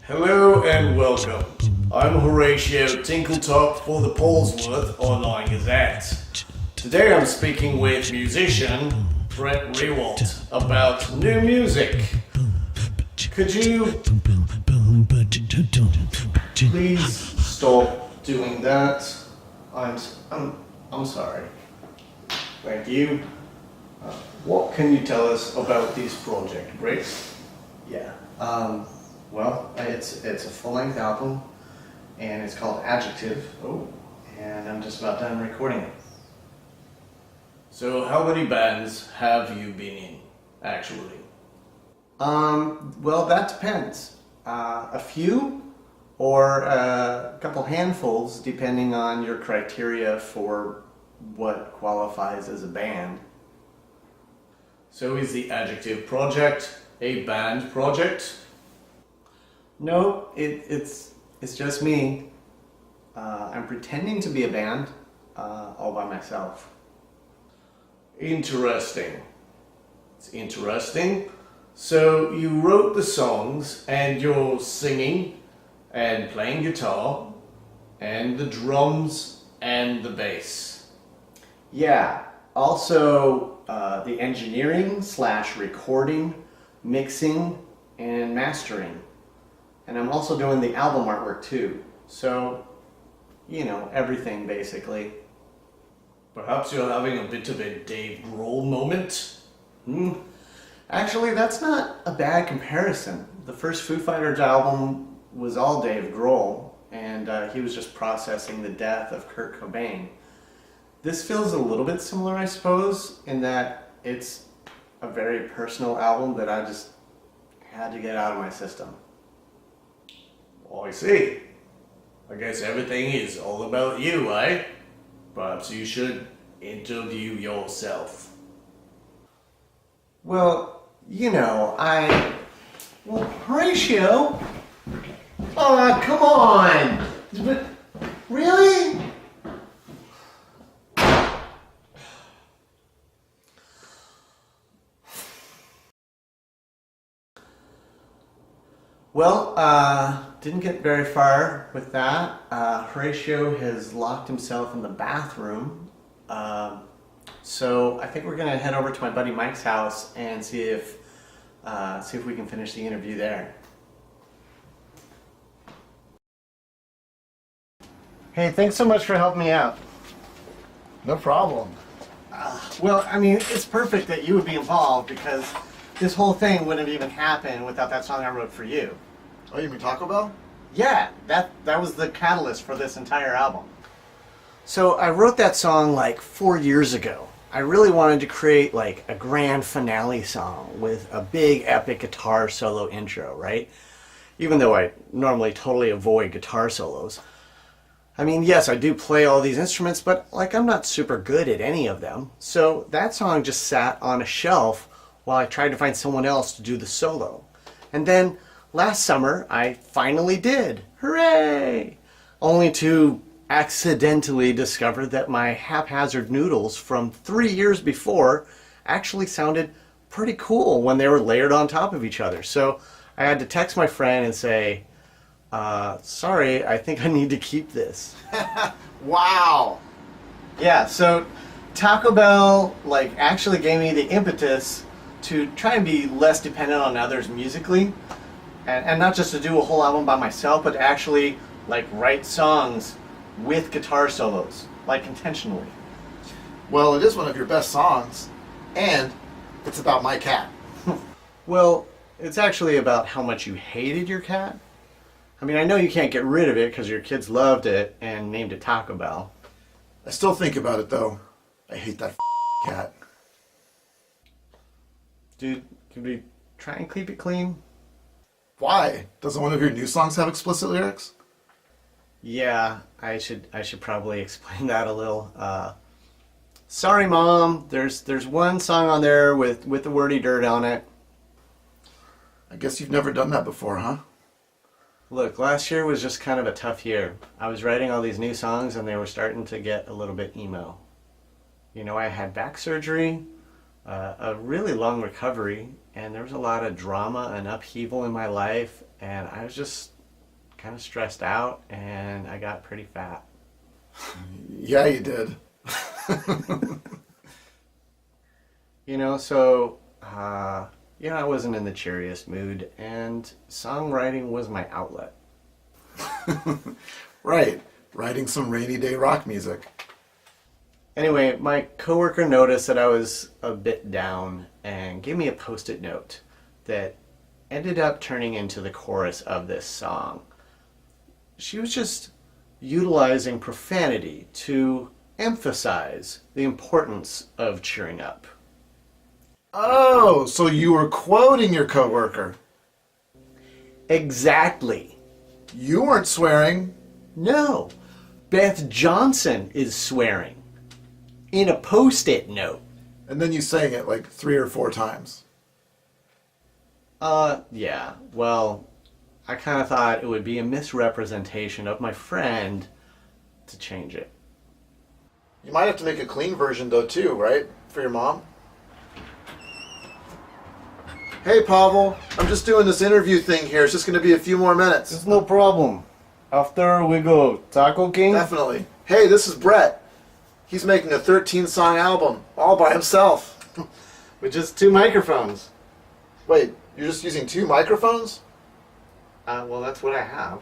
Hello and welcome. I'm Horatio Tinkletop for the Paulsworth Online Gazette. Today I'm speaking with musician Brett Rawalt about new music. Could you please stop doing that? I'm sorry. Thank you. What can you tell us about this project, Brett? Yeah. Well, it's a full-length album, and it's called Adjective. Oh. And I'm just about done recording it. So how many bands have you been in, actually? Well, that depends. A few, or a couple handfuls, depending on your criteria for what qualifies as a band. So is the Adjective project a band project? No, it's just me. I'm pretending to be a band, all by myself. Interesting. It's interesting. So you wrote the songs and you're singing and playing guitar and the drums and the bass. Yeah. Also, the engineering / recording, mixing, and mastering. And I'm also doing the album artwork too. So, you know, everything basically. Perhaps you're having a bit of a Dave Grohl moment? Actually, that's not a bad comparison. The first Foo Fighters album was all Dave Grohl, and he was just processing the death of Kurt Cobain. This feels a little bit similar, I suppose, in that it's a very personal album that I just had to get out of my system. Oh, I see. I guess everything is all about you, eh? Perhaps you should interview yourself. Well, you know, Well, Horatio? Oh, come on! But, really? Well, didn't get very far with that. Horatio has locked himself in the bathroom. So I think we're gonna head over to my buddy Mike's house and see if we can finish the interview there. Hey, thanks so much for helping me out. No problem. Well, I mean, it's perfect that you would be involved because this whole thing wouldn't have even happened without that song I wrote for you. Oh, you mean Taco Bell? Yeah, that was the catalyst for this entire album. So I wrote that song like 4 years ago. I really wanted to create like a grand finale song with a big epic guitar solo intro, right? Even though I normally totally avoid guitar solos. I mean, yes, I do play all these instruments, but like I'm not super good at any of them. So that song just sat on a shelf while I tried to find someone else to do the solo. And then last summer, I finally did. Hooray! Only to accidentally discover that my haphazard noodles from 3 years before actually sounded pretty cool when they were layered on top of each other. So I had to text my friend and say, sorry, I think I need to keep this. Wow! Yeah, so Taco Bell like actually gave me the impetus to try and be less dependent on others musically. And not just to do a whole album by myself, but to actually like write songs with guitar solos, like intentionally. Well, it is one of your best songs, and it's about my cat. Well, it's actually about how much you hated your cat. I mean, I know you can't get rid of it because your kids loved it and named it Taco Bell. I still think about it, though. I hate that cat. Dude, can we try and keep it clean? Why? Doesn't one of your new songs have explicit lyrics? Yeah, I should probably explain that a little. Sorry, Mom. There's one song on there with the wordy dirt on it. I guess you've never done that before, huh? Look, last year was just kind of a tough year. I was writing all these new songs and they were starting to get a little bit emo. You know, I had back surgery, a really long recovery, and there was a lot of drama and upheaval in my life, and I was just kind of stressed out, and I got pretty fat. Yeah, you did. I wasn't in the cheeriest mood, and songwriting was my outlet. Right. Writing some rainy day rock music. Anyway, my coworker noticed that I was a bit down and gave me a post-it note that ended up turning into the chorus of this song. She was just utilizing profanity to emphasize the importance of cheering up. Oh, so you were quoting your coworker. Exactly. You weren't swearing. No, Beth Johnson is swearing in a post-it note. And then you sang it like 3 or 4 times. Yeah. Well, I kind of thought it would be a misrepresentation of my friend to change it. You might have to make a clean version though too, right? For your mom? Hey Pavel, I'm just doing this interview thing here. It's just going to be a few more minutes. It's no problem. After we go Taco King? Definitely. Hey, this is Brett. He's making a 13-song album all by himself. With just 2 microphones. Wait, you're just using 2 microphones? Well, that's what I have.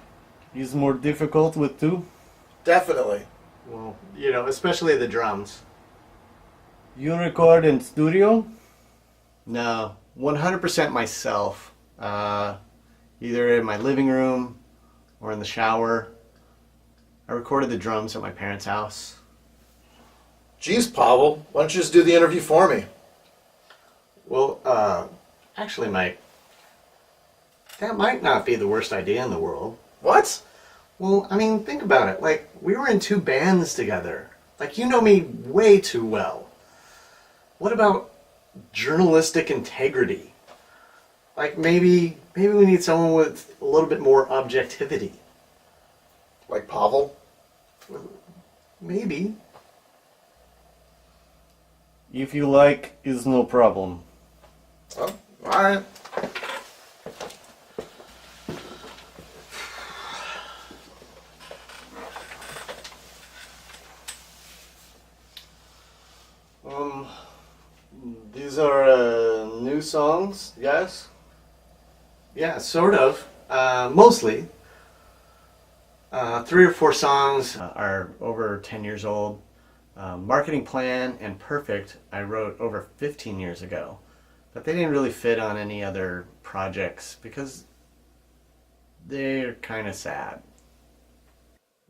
Is more difficult with 2? Definitely. Well, especially the drums. You record in studio? No, 100% myself. Either in my living room or in the shower. I recorded the drums at my parents' house. Geez, Pavel, why don't you just do the interview for me? Well, actually, Mike, that might not be the worst idea in the world. What? Well, I mean, think about it. Like, we were in 2 bands together. Like, you know me way too well. What about journalistic integrity? Like, maybe we need someone with a little bit more objectivity. Like Pavel? Well, maybe. If you like, is no problem. Oh, alright. These are new songs, yes? Yeah, sort of. Mostly. 3 or 4 songs are over 10 years old. Marketing Plan and Perfect I wrote over 15 years ago. But they didn't really fit on any other projects because they're kind of sad.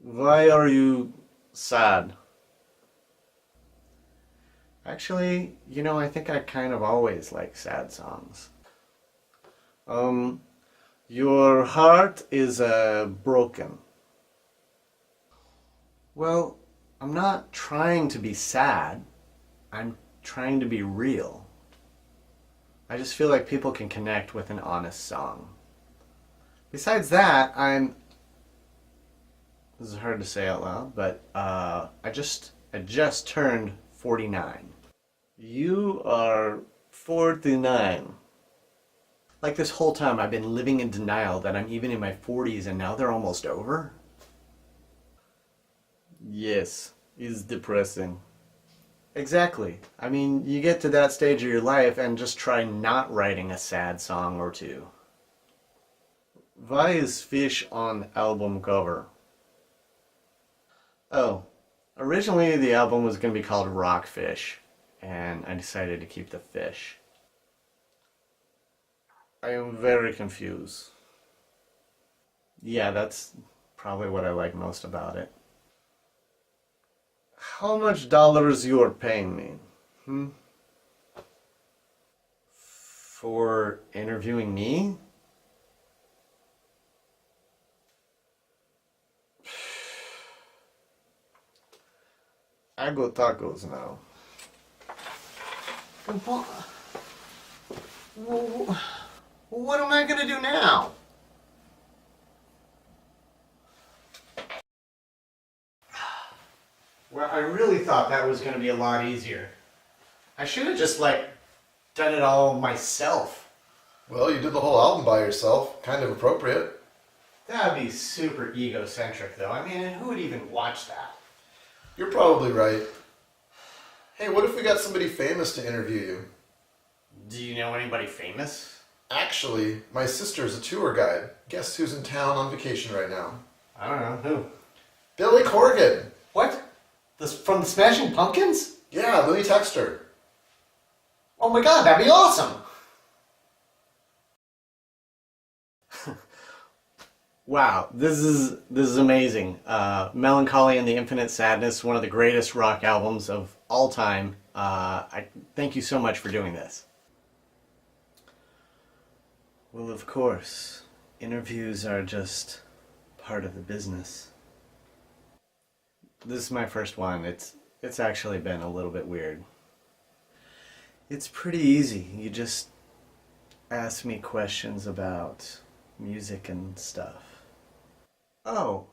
Why are you sad? Actually, I think I kind of always like sad songs. Your heart is broken. Well, I'm not trying to be sad. I'm trying to be real. I just feel like people can connect with an honest song. Besides that, this is hard to say out loud, but I just turned 49. You are 49. Like this whole time I've been living in denial that I'm even in my 40s and now they're almost over. Yes, it's depressing. Exactly. I mean, you get to that stage of your life and just try not writing a sad song or 2. Why is fish on album cover? Oh, originally the album was going to be called Rockfish, and I decided to keep the fish. I am very confused. Yeah, that's probably what I like most about it. How much dollars you are paying me? For interviewing me? I go tacos now. What am I gonna do now? Well, I really thought that was gonna be a lot easier. I should have just, done it all myself. Well, you did the whole album by yourself. Kind of appropriate. That would be super egocentric, though. I mean, who would even watch that? You're probably right. Hey, what if we got somebody famous to interview you? Do you know anybody famous? Actually, my sister's a tour guide. Guess who's in town on vacation right now? I don't know. Who? Billy Corgan. What? From the Smashing Pumpkins? Yeah, let me text her. Oh my god, that'd be awesome! Wow, this is amazing. Melancholy and the Infinite Sadness, one of the greatest rock albums of all time. I thank you so much for doing this. Well, of course, interviews are just part of the business. This is my first one. It's actually been a little bit weird. It's pretty easy. You just ask me questions about music and stuff. Oh,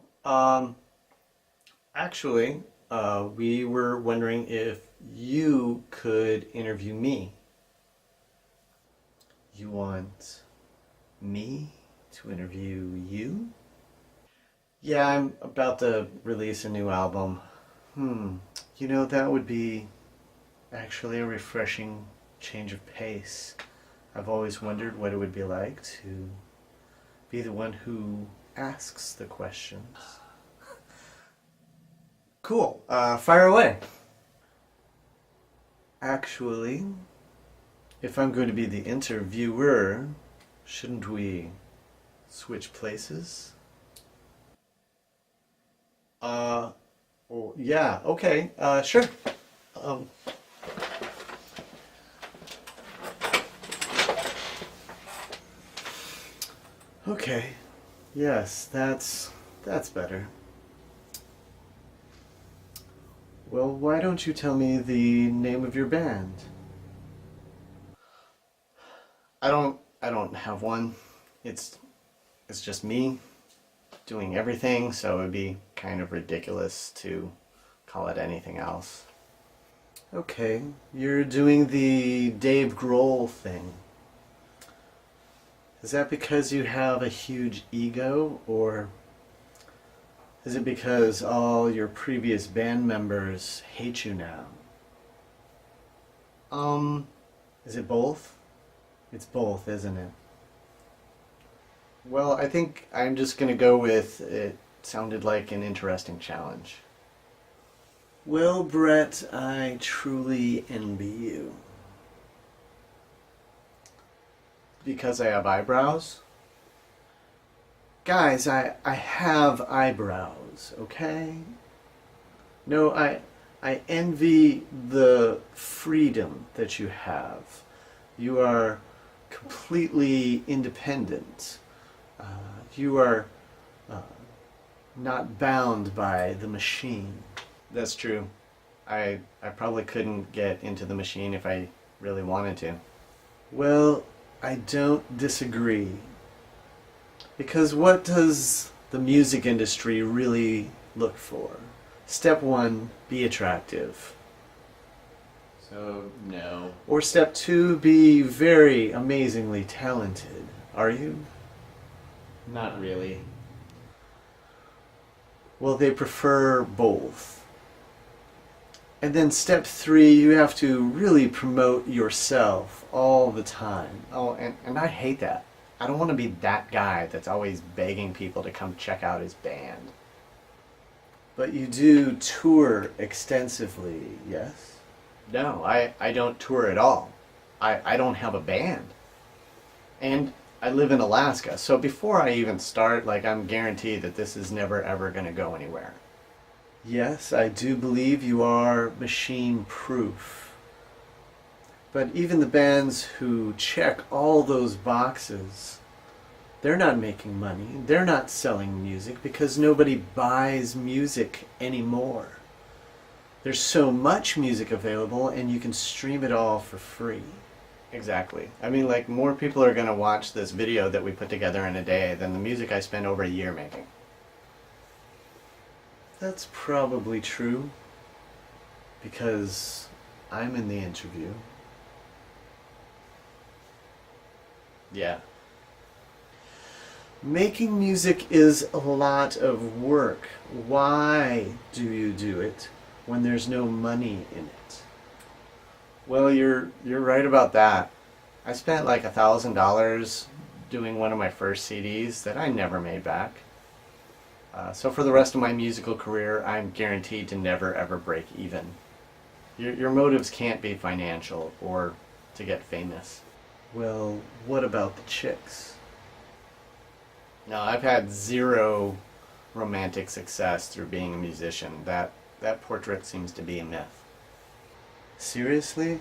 actually, we were wondering if you could interview me. You want me to interview you? Yeah, I'm about to release a new album. You know, that would be actually a refreshing change of pace. I've always wondered what it would be like to be the one who asks the questions. Cool. Fire away. Actually, if I'm going to be the interviewer, shouldn't we switch places? Well, yeah, okay, sure. Okay. Yes, that's better. Well, why don't you tell me the name of your band? I don't have one. It's just me doing everything, so it'd be kind of ridiculous to call it anything else. Okay, you're doing the Dave Grohl thing. Is that because you have a huge ego, or is it because all your previous band members hate you now? Is it both? It's both, isn't it? Well, I think I'm just gonna go with it sounded like an interesting challenge. Well, Brett, I truly envy you. Because I have eyebrows? Guys, I have eyebrows, okay? No, I envy the freedom that you have. You are completely independent. You are not bound by the machine. That's true. I probably couldn't get into the machine if I really wanted to. Well, I don't disagree. Because what does the music industry really look for? Step 1, be attractive. So, no. Or step 2, be very amazingly talented. Are you? Not really. Well, they prefer both. And then step 3, you have to really promote yourself all the time. Oh, and I hate that. I don't want to be that guy that's always begging people to come check out his band. But you do tour extensively, yes? No, I don't tour at all. I don't have a band. And I live in Alaska, so before I even start, I'm guaranteed that this is never ever going to go anywhere. Yes, I do believe you are machine-proof. But even the bands who check all those boxes, they're not making money. They're not selling music because nobody buys music anymore. There's so much music available and you can stream it all for free. Exactly. I mean, more people are going to watch this video that we put together in a day than the music I spent over a year making. That's probably true, because I'm in the interview. Yeah. Making music is a lot of work. Why do you do it when there's no money in it? Well, you're right about that. I spent like $1,000 doing one of my first CDs that I never made back. So for the rest of my musical career, I'm guaranteed to never ever break even. Your motives can't be financial or to get famous. Well, what about the chicks? No, I've had zero romantic success through being a musician. That portrait seems to be a myth. Seriously?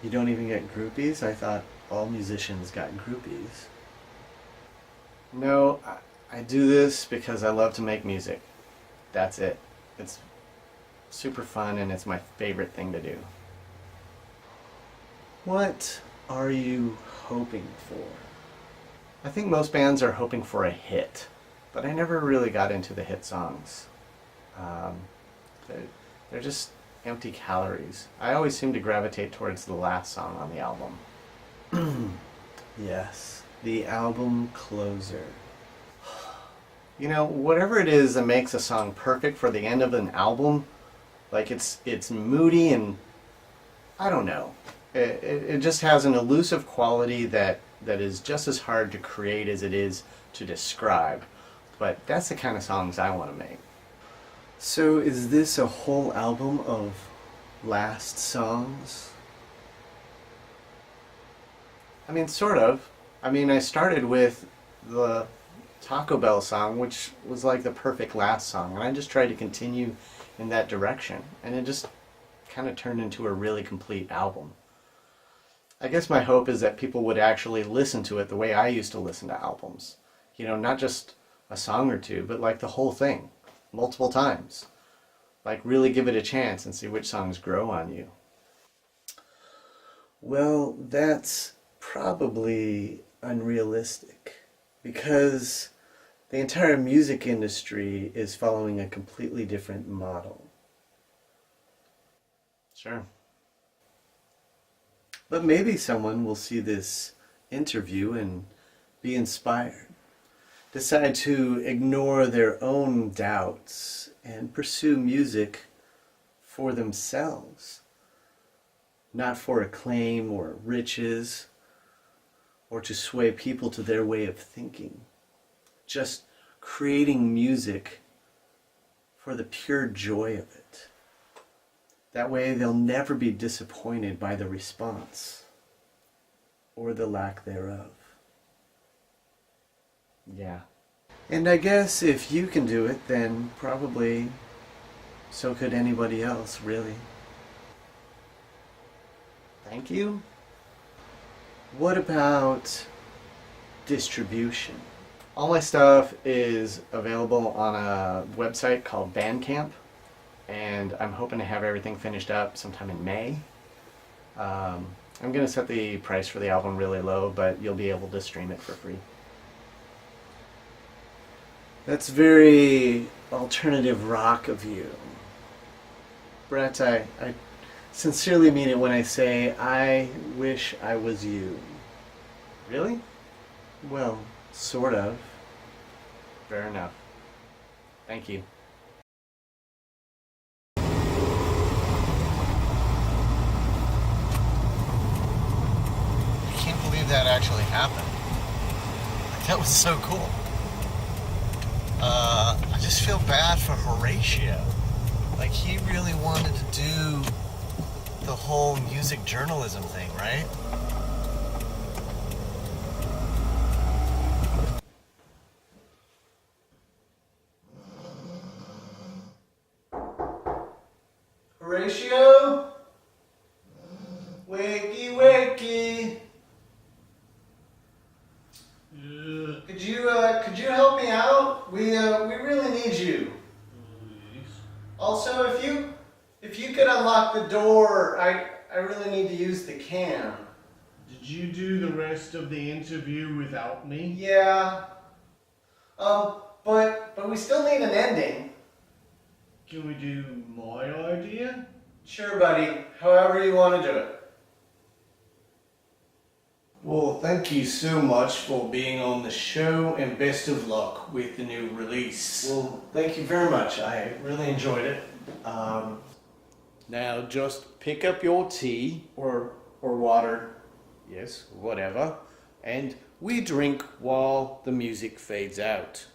You don't even get groupies? I thought all musicians got groupies. No, I do this because I love to make music. That's it. It's super fun and it's my favorite thing to do. What are you hoping for? I think most bands are hoping for a hit, but I never really got into the hit songs. They're just empty calories. I always seem to gravitate towards the last song on the album. Yes, the album closer. You know, whatever it is that makes a song perfect for the end of an album, like it's moody and I don't know. It just has an elusive quality that is just as hard to create as it is to describe. But that's the kind of songs I want to make. So is this a whole album of last songs? I mean, sort of. I mean, I started with the Taco Bell song, which was like the perfect last song, and I just tried to continue in that direction, and it just kind of turned into a really complete album. I guess my hope is that people would actually listen to it the way I used to listen to albums. You know, not just a song or two, but like the whole thing, multiple times. Like really give it a chance and see which songs grow on you. Well, that's probably unrealistic because the entire music industry is following a completely different model. Sure. But maybe someone will see this interview and be inspired, decide to ignore their own doubts and pursue music for themselves, not for acclaim or riches, or to sway people to their way of thinking. Just creating music for the pure joy of it. That way they'll never be disappointed by the response or the lack thereof. Yeah. And I guess if you can do it, then probably so could anybody else, really. Thank you. What about distribution? All my stuff is available on a website called Bandcamp, and I'm hoping to have everything finished up sometime in May. I'm going to set the price for the album really low, but you'll be able to stream it for free. That's very alternative rock of you. Brett, I sincerely mean it when I say I wish I was you. Really? Well, sort of. Fair enough. Thank you. I can't believe that actually happened. Like, that was so cool. I just feel bad for Horatio. Like, he really wanted to do the whole music journalism thing, right? Horatio? Wakey, wakey. Could you help me out? We really need you. Also, if you could unlock the door, I really need to use the can. Did you do the rest of the interview without me? Yeah. But we still need an ending. Can we do my idea? Sure, buddy. However you want to do it. Well, thank you so much for being on the show and best of luck with the new release. Well, thank you very much. I really enjoyed it. Now just pick up your tea, Or water. yes, whatever, and we drink while the music fades out.